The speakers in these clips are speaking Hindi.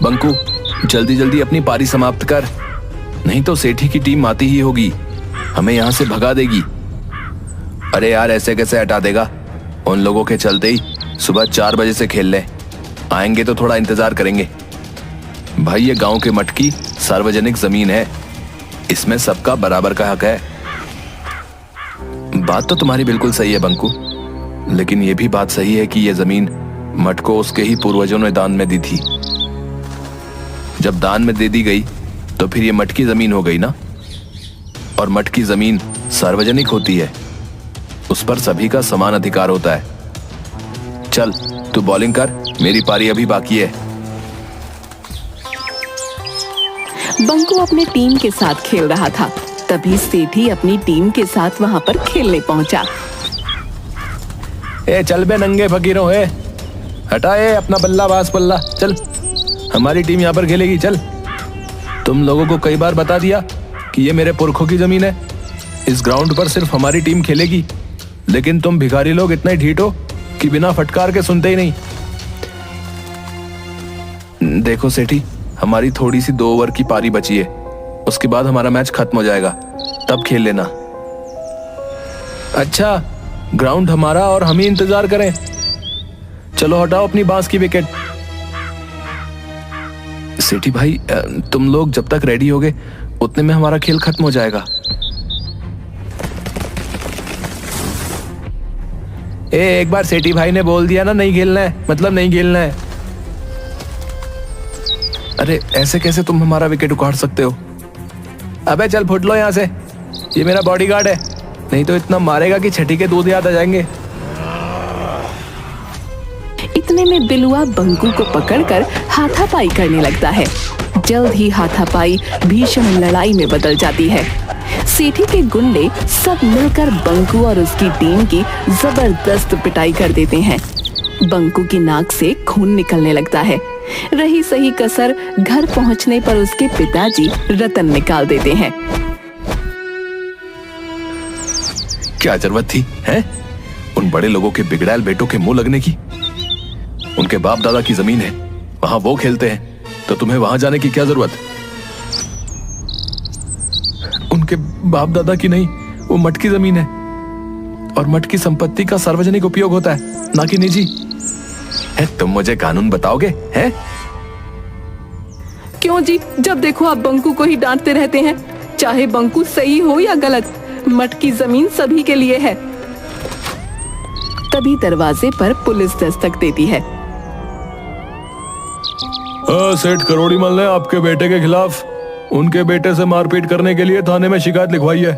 बंकू, जल्दी जल्दी अपनी पारी समाप्त कर, नहीं तो सेठी की टीम आती ही होगी, हमें यहाँ से भगा देगी। अरे यार, ऐसे कैसे हटा देगा? उन लोगों के चलते ही सुबह 4 बजे से खेल ले, आएंगे तो थोड़ा इंतजार करेंगे। भाई, ये गांव के मठ की सार्वजनिक जमीन है, इसमें सबका बराबर का हक है। बात तो तुम्हारी बिल्कुल सही है बंकू, लेकिन यह भी बात सही है कि यह जमीन मठ को उसके ही पूर्वजों ने दान में दी थी। जब दान में दे दी गई तो फिर यह मठ की जमीन हो गई ना, और मठ की जमीन सार्वजनिक होती है, उस पर सभी का समान अधिकार होता है। चल तू बॉलिंग कर, मेरी पारी अभी बाकी है। बंकू अपने टीम के साथ खेल रहा था, तभी सेठी अपनी टीम के साथ वहां पर खेलने पहुंचा। ए चल बे नंगे फकीरों, हटाए अपना बल्ला बास पल्ला, चल हमारी टीम यहाँ पर खेलेगी। चल, तुम लोगों को कई बार बता दिया कि ये मेरे पुरखों की जमीन है, इस ग्राउंड पर सिर्फ हमारी टीम खेलेगी, लेकिन तुम भिखारी लोग इतने ढीठ हो कि बिना फटकार के सुनते ही नहीं। देखो सेठी, हमारी थोड़ी सी 2 ओवर की पारी बची है, उसके बाद हमारा मैच खत्म हो जाएगा, तब खेल लेना। अच्छा, ग्राउंड हमारा और हम ही इंतजार करें? चलो हटाओ अपनी बांस की विकेट। सेठी भाई, तुम लोग जब तक रेडी होगे उतने में हमारा खेल खत्म हो जाएगा। एक बार सेठी भाई ने बोल दिया ना नहीं खेलना है, मतलब नहीं खेलना है। अरे ऐसे कैसे तुम हमारा विकेट उखाड़ सकते हो? अबे चल फुट लो यहाँ से, ये मेरा बॉडीगार्ड है, नहीं तो इतना मारेगा कि छठी के दूध याद आ जाएंगे। इतने में बिलुआ बंकू को पकड़कर हाथापाई करने लगता है। जल्द ही हाथापाई भीषण लड़ाई में बदल जाती है। सेठी के गुंडे सब मिलकर बंकू और उसकी टीम की जबरदस्त पिटाई कर देते हैं। बंकू की नाक से खून निकलने लगता है। रही सही कसर घर पहुंचने पर उसके पिताजी रतन निकाल देते हैं। क्या जरूरत थी हैं? उन बड़े लोगों के बिगड़ैल बेटों के मुंह लगने की? उनके बाप दादा की जमीन है, वहां वो खेलते हैं, तो तुम्हें वहां जाने की क्या जरूरत? उनके बाप दादा की नहीं, वो मठ की जमीन है, और मठ की संपत्ति का सार्वजनिक उपयोग होता है, ना कि निजी। तुम मुझे कानून बताओगे हैं? क्यों जी, जब देखो आप बंकू को ही डांटते रहते हैं। चाहे बंकू सही हो या गलत, मठ की जमीन सभी के लिए है। तभी दरवाजे पर पुलिस दस्तक देती है। सेठ करोड़ीमल ने आपके बेटे के खिलाफ उनके बेटे से मारपीट करने के लिए थाने में शिकायत लिखवाई है।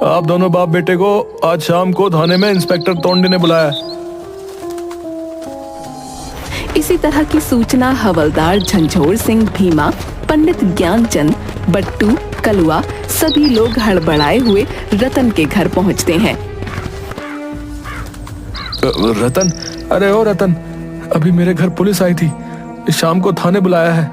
आप दोनों बाप बेटे को आज शाम को थाने में इंस्पेक्टर तोंडे ने बुलाया। इसी तरह की सूचना हवलदार झंझोर सिंह, भीमा, पंडित ज्ञानचंद, बट्टू, कलुआ सभी लोग हड़बड़ाए हुए रतन के घर पहुंचते हैं। रतन, अरे ओ रतन, अभी मेरे घर पुलिस आई थी, शाम को थाने बुलाया है।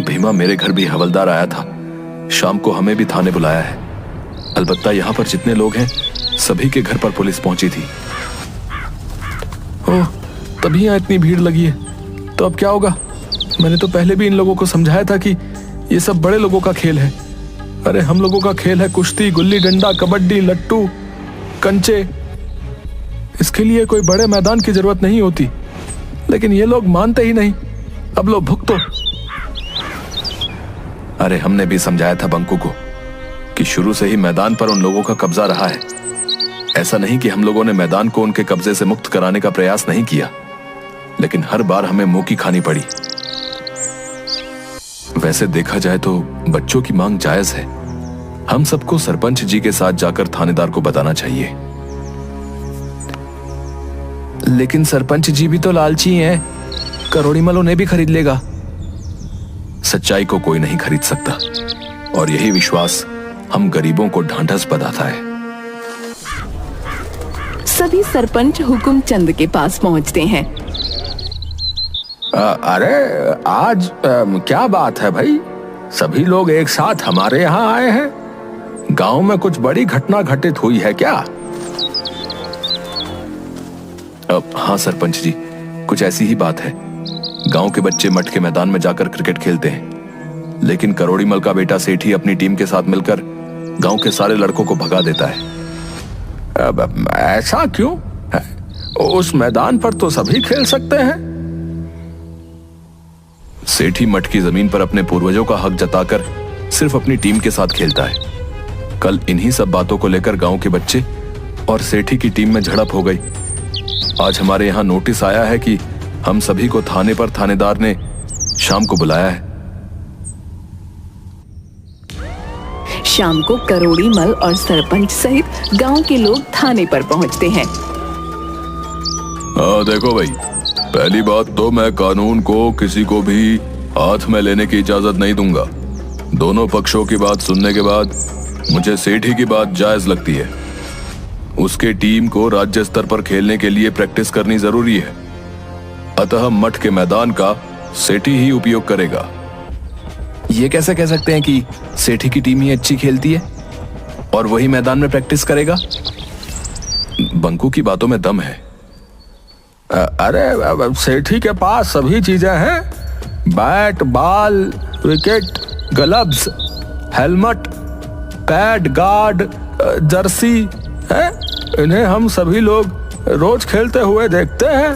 भीमा, मेरे घर भी हवलदार आया था, शाम को हमें भी थाने बुलाया है। अलबत्ता यहाँ पर जितने लोग हैं सभी के घर पर पुलिस पहुंची थी। ओह, तभी यहाँ इतनी भीड़ लगी है, तो अब क्या होगा? मैंने तो पहले भी इन लोगों को समझाया था कि ये सब बड़े लोगों का खेल है। अरे हम लोगों का खेल है कुश्ती, गुल्ली डंडा, कबड्डी, लट्टू, कंचे। इसके लिए कोई बड़े मैदान की जरूरत नहीं होती, लेकिन ये लोग मानते ही नहीं। अब लो भुगतो। अरे हमने भी समझाया था बंकू को कि शुरू से ही मैदान पर उन लोगों का कब्जा रहा है। ऐसा नहीं कि हम लोगों ने मैदान को उनके कब्जे से मुक्त कराने का प्रयास नहीं किया, लेकिन हर बार हमें मुंह की खानी पड़ी। वैसे देखा जाए तो बच्चों की मांग जायज है। हम सबको सरपंच जी के साथ जाकर थानेदार को बताना चाहिए। लेकिन सरपंच जी भी तो लालची हैं, करोड़ीमल उन्हें भी खरीद लेगा। सच्चाई को कोई नहीं खरीद सकता, और यही विश्वास हम गरीबों को ढांढस बंधाता है। सभी सरपंच हुकुमचंद के पास पहुंचते हैं। अरे आज क्या बात है भाई, सभी लोग एक साथ हमारे यहाँ आए हैं? गांव में कुछ बड़ी घटना घटित हुई है क्या? हाँ सरपंच जी, कुछ ऐसी ही बात है। गांव के बच्चे मठ के मैदान में जाकर क्रिकेट खेलते हैं, लेकिन करोड़ीमल का बेटा सेठी अपनी टीम के साथ मिलकर गांव के सारे लड़कों को भगा देता है। अब ऐसा क्यों? उस मैदान पर तो सभी खेल सकते हैं। सेठी मठ की जमीन पर अपने पूर्वजों का हक जताकर सिर्फ अपनी टीम के साथ खेलता है। कल इन्हीं सब बातों को लेकर गांव के बच्चे और सेठी की टीम में झड़प हो गई। आज हमारे यहाँ नोटिस आया है कि हम सभी को थाने पर थानेदार ने शाम को बुलाया है। शाम को करोड़ीमल और सरपंच सहित गांव के लोग थाने पर पहुंचते हैं। देखो भाई, पहली बात तो मैं कानून को किसी को भी हाथ में लेने की इजाजत नहीं दूंगा। दोनों पक्षों की बात सुनने के बाद मुझे सेठी की बात जायज लगती है। उसके टीम को राज्य स्तर पर खेलने के लिए प्रैक्टिस करनी जरूरी है, अतः मठ के मैदान का सेठी ही उपयोग करेगा। ये कैसे कह सकते हैं कि सेठी की टीम ही अच्छी खेलती है और वही मैदान में प्रैक्टिस करेगा? बंकू की बातों में दम है। अरे सेठी के पास सभी चीजें हैं, bat, ball, wicket, gloves, helmet, pad, guard, Jersey है। इन्हें हम सभी लोग रोज खेलते हुए देखते हैं।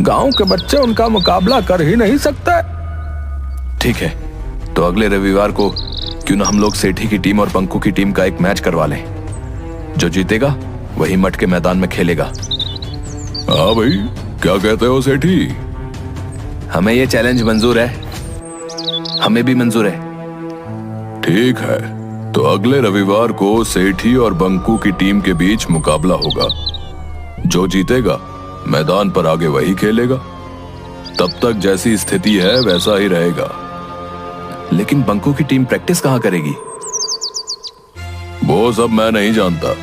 गांव के बच्चे उनका मुकाबला कर ही नहीं सकते। ठीक है, तो अगले रविवार को क्यों ना हम लोग सेठी की टीम और बंकू की टीम का एक मैच करवा लें। जो जीतेगा वही मठ के मैदान में खेलेगा। हाँ भाई, क्या कहते हो सेठी? हमें ये चैलेंज मंजूर है। हमें भी मंजूर है। ठीक है, तो अगले रविवार को सेठी और बंकू की टीम के बीच मुकाबला होगा। जो जीतेगा मैदान पर आगे वही खेलेगा। तब तक जैसी स्थिति है वैसा ही रहेगा। लेकिन बंकू की टीम प्रैक्टिस कहां करेगी? वो सब मैं नहीं जानता।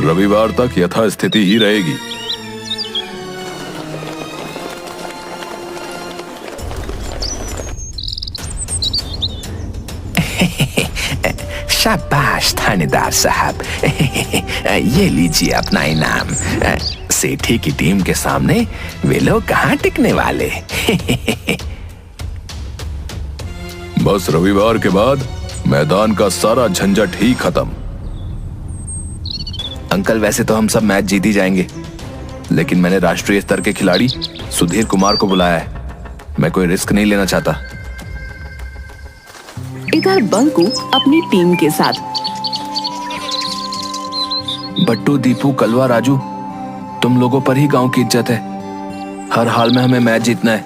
रविवार तक यथास्थिति ही रहेगी। शाबाश थानेदार साहब, ये लीजिए अपना इनाम। सेठी की टीम के सामने वे लोग कहाँ टिकने वाले। बस रविवार के बाद मैदान का सारा झंझट ही खत्म। अंकल, वैसे तो हम सब मैच जीत ही जाएंगे, लेकिन मैंने राष्ट्रीय स्तर के खिलाड़ी सुधीर कुमार को बुलाया है। मैं कोई रिस्क नहीं लेना चाहता। इधर बंकू अपनी टीम के साथ। बट्टू, दीपू, कलवा, राजू, तुम लोगों पर ही गांव की इज्जत है। हर हाल में हमें मैच जीतना है,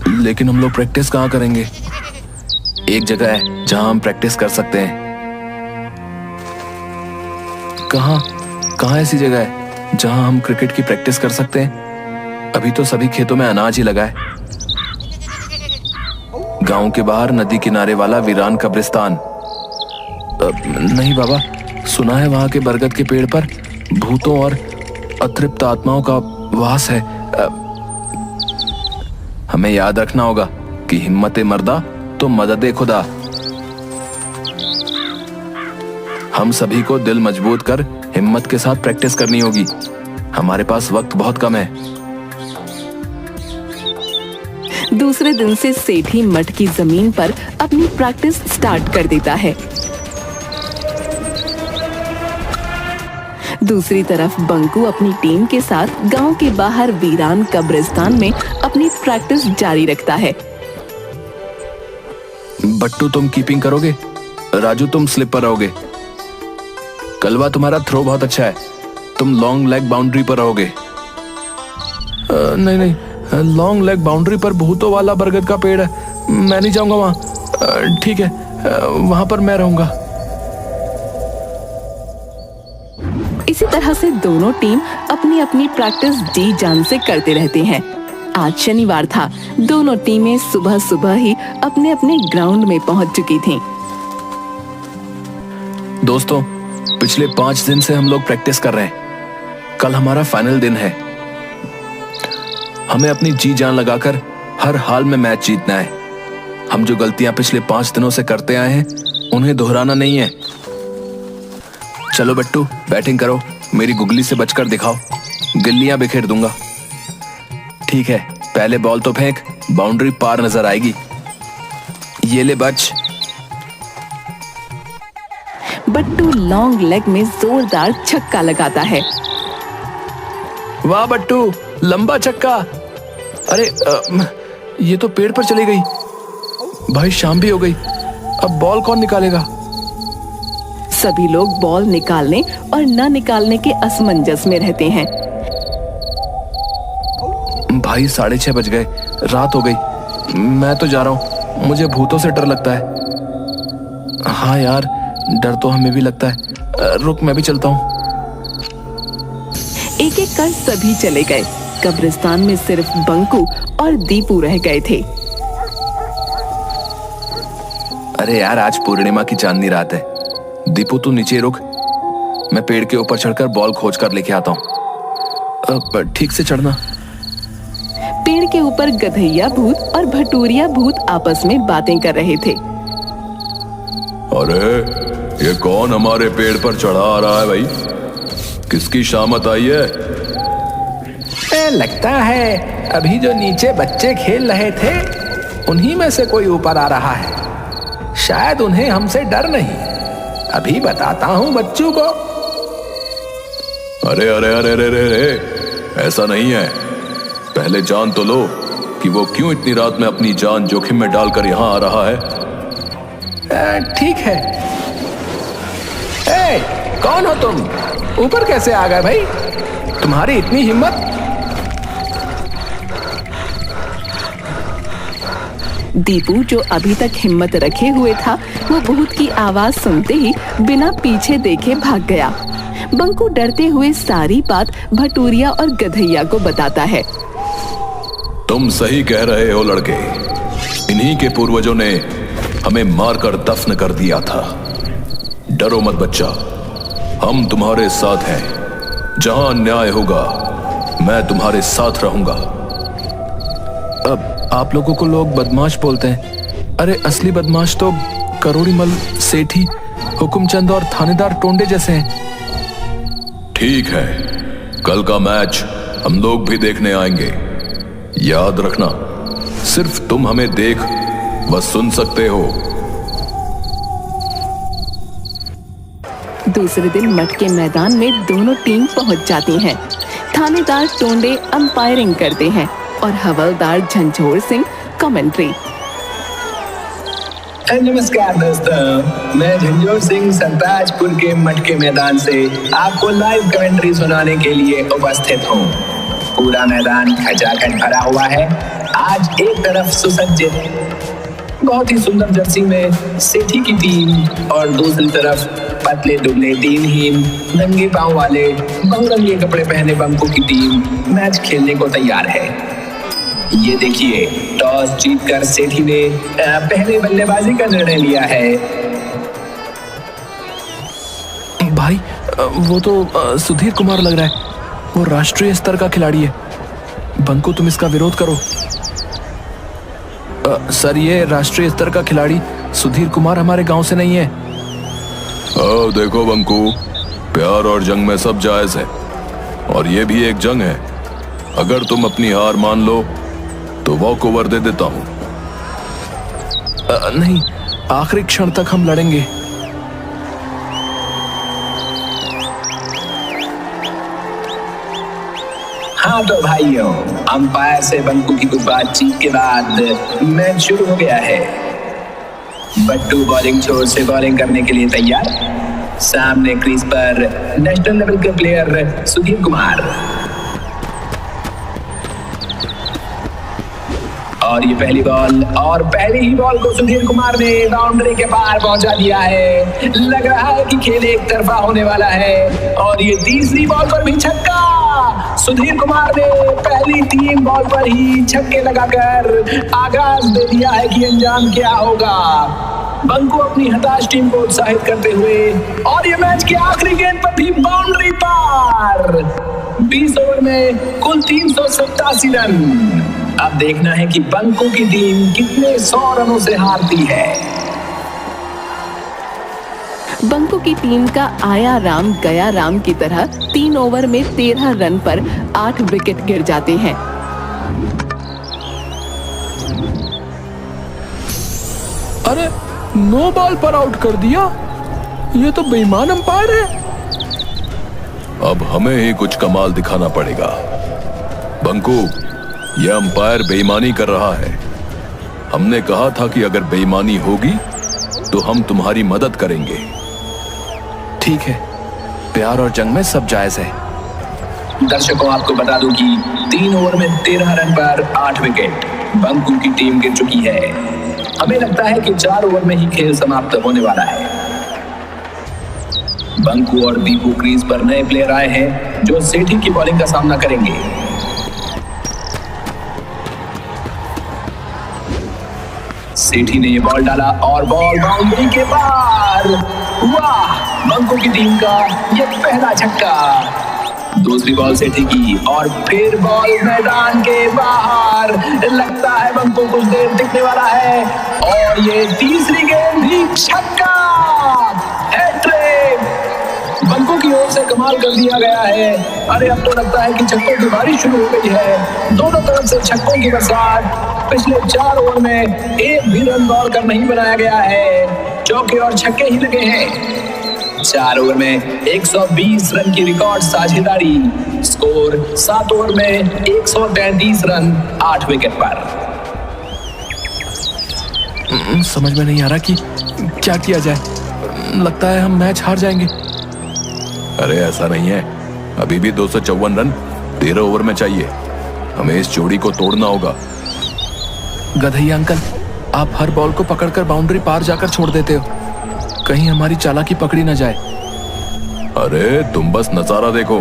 लेकिन हम लोग प्रैक्टिस कहाँ करेंगे? एक जगह है जहां हम प्रैक्टिस कर सकते हैं। कहां ऐसी जगह है जहां हम क्रिकेट की प्रैक्टिस कर सकते हैं? अभी तो सभी खेतों में अनाज ही लगा है। गांव के बाहर नदी किनारे वाला वीरान कब्रिस्तान। नहीं बाबा, सुना है वहां के बरगद के पेड़ पर भूतों और अतृप्त आत्माओं का वास है। हमें याद रखना होगा कि हिम्मत मर्दा तो मदद खुदा। हम सभी को दिल मजबूत कर हिम्मत के साथ प्रैक्टिस करनी होगी। हमारे पास वक्त बहुत कम है। दूसरे दिन से सेठी मठ की जमीन पर अपनी प्रैक्टिस स्टार्ट कर देता है। दूसरी तरफ बंकू अपनी टीम के साथ गांव के बाहर वीरान कब्रिस्तान में अपनी प्रैक्टिस जारी रखता है। बट्टू, तुम कीपिंग करोगे। राजू, तुम स्लिप पर रहोगे। कलवा, तुम्हारा थ्रो बहुत अच्छा है, तुम लॉन्ग लेग बाउंड्री पर रहोगे। नहीं, लॉन्ग लेग बाउंड्री पर भूतों वाला बरगद का पेड़ है, मैं नहीं जाऊंगा वहां। ठीक है, वहां पर मैं रहूंगा। इसी तरह से दोनों टीम अपनी अपनी प्रैक्टिस जी जान से करते रहते हैं। आज शनिवार था। दोनों टीमें सुबह सुबह ही अपने अपने ग्राउंड में पहुंच चुकी थीं। दोस्तों, पिछले 5 दिन से हम लोग प्रैक्टिस कर रहे हैं। कल हमारा फाइनल दिन है। हमें अपनी जी जान लगाकर हर हाल में मैच जीतना है। हम जो गलतियां पिछले 5 दिनों से करते आए हैं उन्हें दोहराना नहीं है। चलो बट्टू, बैटिंग करो। मेरी गुगली से बचकर दिखाओ, गिल्लियां बिखेर दूंगा। ठीक है, पहले बॉल तो फेंक, बाउंड्री पार नजर आएगी। ये ले बच। बट्टू लॉन्ग लेग में जोरदार छक्का लगाता है। वाह बट्टू, लंबा छक्का। अरे ये तो पेड़ पर चली गई। भाई शाम भी हो गई, अब बॉल कौन निकालेगा? सभी लोग बॉल निकालने और न निकालने के असमंजस में रहते हैं। भाई 6:30 बज गए, रात हो गई। मैं तो जा रहा हूँ, मुझे भूतों से डर लगता है। हाँ यार, डर तो हमें भी लगता है। रुक, मैं भी चलता हूँ। एक एक कर सभी चले गए। कब्रिस्तान में सिर्फ बंकू और दीपू रह गए थे। अरे यार, आज पूर्णिमा की चांदनी रात है। दीपू तू नीचे रुक, मैं पेड़ के ऊपर चढ़कर बॉल खोज कर लेके आता हूँ। ठीक से चढ़ना। पेड़ के ऊपर गधैया भूत और भटूरिया भूत आपस में बातें कर रहे थे। अरे ये कौन हमारे पेड़ पर चढ़ा आ रहा है भाई? किसकी शामत आई है? लगता है अभी जो नीचे बच्चे खेल रहे थे उन्हीं में से कोई ऊपर आ रहा है। शायद उन्हें हमसे डर नहीं। अभी बताता हूँ बच्चों को। अरे अरे अरे अरे अरे अरे, ऐसा नहीं है। पहले जान तो लो कि वो क्यों इतनी रात में अपनी जान जोखिम में डालकर यहाँ आ रहा है। ठीक है। कौन हो तुम? ऊपर कैसे आ गए भाई? तुम्हारी इतनी हिम्मत? दीपू, जो अभी तक हिम्मत रखे हुए था, वो भूत की आवाज सुनते ही बिना पीछे देखे भाग गया। बंकू डरते हुए सारी बात भटूरिया और गधैया को बताता है। तुम सही कह रहे हो लड़के, इन्हीं के पूर्वजों ने हमें मारकर दफन कर दिया था। डरो मत बच्चा, हम तुम्हारे साथ हैं। जहां अन्याय होगा मैं तुम्हारे साथ रहूंगा। अब आप लोगों को लोग बदमाश बोलते हैं। अरे असली बदमाश तो करोड़ीमल, सेठी, हुकुमचंद और थानेदार टोंडे जैसे हैं। ठीक है, कल का मैच हम लोग भी देखने आएंगे। याद रखना, सिर्फ तुम हमें देख व सुन सकते हो। दूसरे दिन मठ के मैदान में दोनों टीम पहुंच जाती हैं। थानेदार टोंडे अंपायरिंग करते हैं और हवलदार झंझोर सिंह कमेंट्री। नमस्कार दोस्तों, मैं झंझोर सिंह सरताजपुर के मठ के मैदान से आपको लाइव कमेंट्री सुनाने के लिए उपस्थित हूँ। पूरा मैदान खचाखच भरा हुआ है। आज एक तरफ सुसज्जित बहुत ही सुंदर जर्सी में सेठी की टीम और दूसरी तरफ पतले दुबले दीनहीन नंगे पांव वाले बहुरंगे कपड़े पहने बंकू की टीम मैच खेलने को तैयार है। ये देखिए, टॉस जीतकर सेठी ने पहले बल्लेबाजी का निर्णय लिया है। भाई वो तो सुधीर कुमार लग रहा है। वो राष्ट्रीय स्तर का खिलाड़ी है। बंकू तुम इसका विरोध करो। सर, ये राष्ट्रीय स्तर का खिलाड़ी सुधीर कुमार हमारे गांव से नहीं है। देखो बंकू, प्यार और जंग में सब जायज है और ये भी एक जंग है। अगर तुम अपनी हार मान लो तो वॉक ओवर दे देता हूं। नहीं, आखिरी क्षण तक हम लड़ेंगे। हाँ तो भाइयों, अंपायर से बंकू की कुछ बातचीत के बाद मैच शुरू हो गया है। बट्टू बॉलिंग छोर से बॉलिंग करने के लिए तैयार। सामने क्रीज पर नेशनल लेवल के प्लेयर सुधीर कुमार। और ये पहली बॉल, और पहली ही बॉल को सुधीर कुमार ने बाउंड्री के पार पहुंचा दिया है। लग रहा है कि खेल एक तरफा होने वाला है। और ये तीसरी बॉल पर भी छक्का। सुधीर कुमार ने पहली 3 बॉल पर ही छक्के लगाकर आगाज दे दिया है कि अंजाम क्या होगा। बंकू अपनी हताश टीम को उत्साहित करते हुए, और ये मैच के आखिरी गेंद पर भी बाउंड्री पार। 20 ओवर में कुल 387 रन। अब देखना है कि बंकू की टीम कितने 100 रनों से हारती है। बंकू की टीम का आया राम गया राम की तरह 3 ओवर में 13 रन पर 8 विकेट गिर जाते हैं। अरे नो बॉल पर आउट कर दिया। ये तो बेईमान अंपायर है। अब हमें ही कुछ कमाल दिखाना पड़ेगा। बंकू, यह अंपायर बेईमानी कर रहा है। हमने कहा था कि अगर बेईमानी होगी तो हम तुम्हारी मदद करेंगे। ठीक है, प्यार और जंग में सब जायज है। दर्शकों, आपको बता दूं कि 3 ओवर में 13 रन पर 8 विकेट बंकू की टीम गिर चुकी है। हमें लगता है कि 4 ओवर में ही खेल समाप्त होने वाला है। बंकू और दीपू क्रीज पर नए प्लेयर आए हैं जो सेठी की बॉलिंग का सामना करेंगे। सेठी ने ये बॉल डाला और बॉल बाउंड्री के पार। वाह, बंकू की टीम का ये पहला छक्का। दूसरी बॉल सेठी की और फिर बॉल मैदान के बाहर। लगता है बंकू कुछ देर टिकने वाला है और ये तीसरी गेंद भी छक्का। हैट्रिक बंकू की ओर से कमाल कर दिया गया है। अरे अब तो लगता है कि छक्कों की बारिश शुरू हो गई है। दोनों तरफ से छक्कों की बरसात। पिछले 4 ओवर में एक भी रन दौड़कर नहीं बनाया गया है। चौके और छक्के ही लगे हैं। 4 ओवर में 120 रन की रिकॉर्ड साझेदारी। स्कोर 7 ओवर में 133 रन 8 विकेट पर। समझ में नहीं आ रहा कि क्या किया जाए। लगता है हम मैच हार जाएंगे। अरे ऐसा नहीं है, अभी भी 254 रन 13 ओवर में चाहिए। हमें इस जोड़ी को तोड़ना होगा। गधैया अंकल, आप हर बॉल को पकड़कर बाउंड्री पार जाकर छोड़ देते हो। कहीं हमारी चालाकी पकड़ी ना जाए। अरे तुम बस नजारा देखो।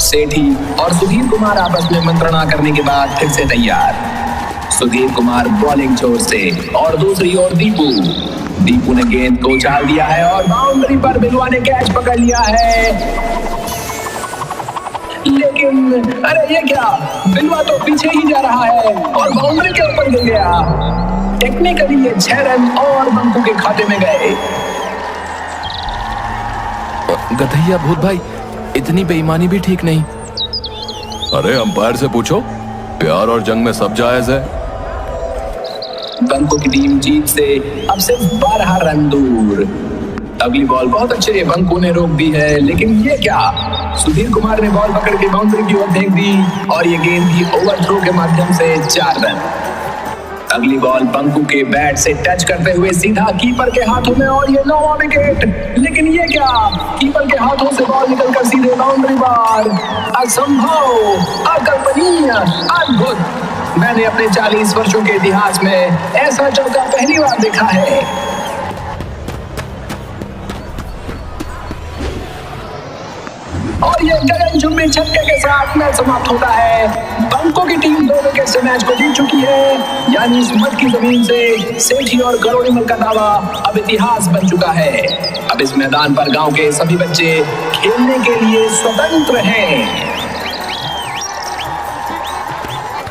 सेठी और सुधीर कुमार आपस में मंत्रणा करने के बाद फिर से तैयार। सुधीर कुमार बॉलिंग छोर से और दूसरी ओर दीपू ने गेंद को उछाल दिया है और बाउंड्री पर बिलवा ने कैच पकड़ लिया है। लेकिन अरे ये क्या, बिलवा तो पीछे ही जा रहा है और बाउंड्री के ऊपर गिर गया। टेक्निकली ये 6 रन और बंकू के खाते में गए। गधैया भूत भाई, इतनी बेईमानी भी ठीक नहीं। अरे अंपायर से पूछो, प्यार और जंग में सब जायज है। बंकू की टीम जीत से अब सिर्फ 12 रन दूर। अगली बॉल बहुत अच्छे बंकू ने रोक दी है, लेकिन ये क्या, सुधीर कुमार ने बॉल पकड़ के बाउंड्री की ओर फेंक दी और ये गेंद भी ओवरथ्रो के माध्यम से 4 रन। अगली बॉल बंकू के बैट से टच करते हुए सीधा कीपर के हाथों में और ये 9वां विकेट। लेकिन ये क्या, कीपर के हाथों से बॉल निकलकर सीधे बाउंड्री पार। असंभव, अकल्पनीय, अद्भुत। मैंने अपने 40 वर्षों के इतिहास में ऐसा चौका पहली बार देखा है। और ये गगनचुंबी छक्के के साथ मैच समाप्त होता है। बंकू की टीम 2 विकेट से मैच को जीत चुकी है। यानी इस मट की जमीन से सेठी और गरोड़ीमल का दावा अब इतिहास बन चुका है। अब इस मैदान पर गांव के सभी बच्चे खेलने के लिए स्वतंत्र हैं।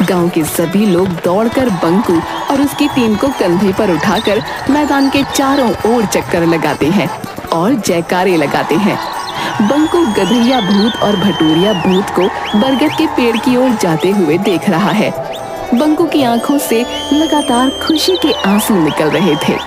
गांव के सभी लोग दौड़कर बंकू और उसकी टीम को कंधे पर उठाकर मैदान के चारों ओर चक्कर लगाते हैं और जयकारे लगाते हैं। बंकू गधैया भूत और भटूरिया भूत को बरगद के पेड़ की ओर जाते हुए देख रहा है। बंकू की आंखों से लगातार खुशी के आंसू निकल रहे थे।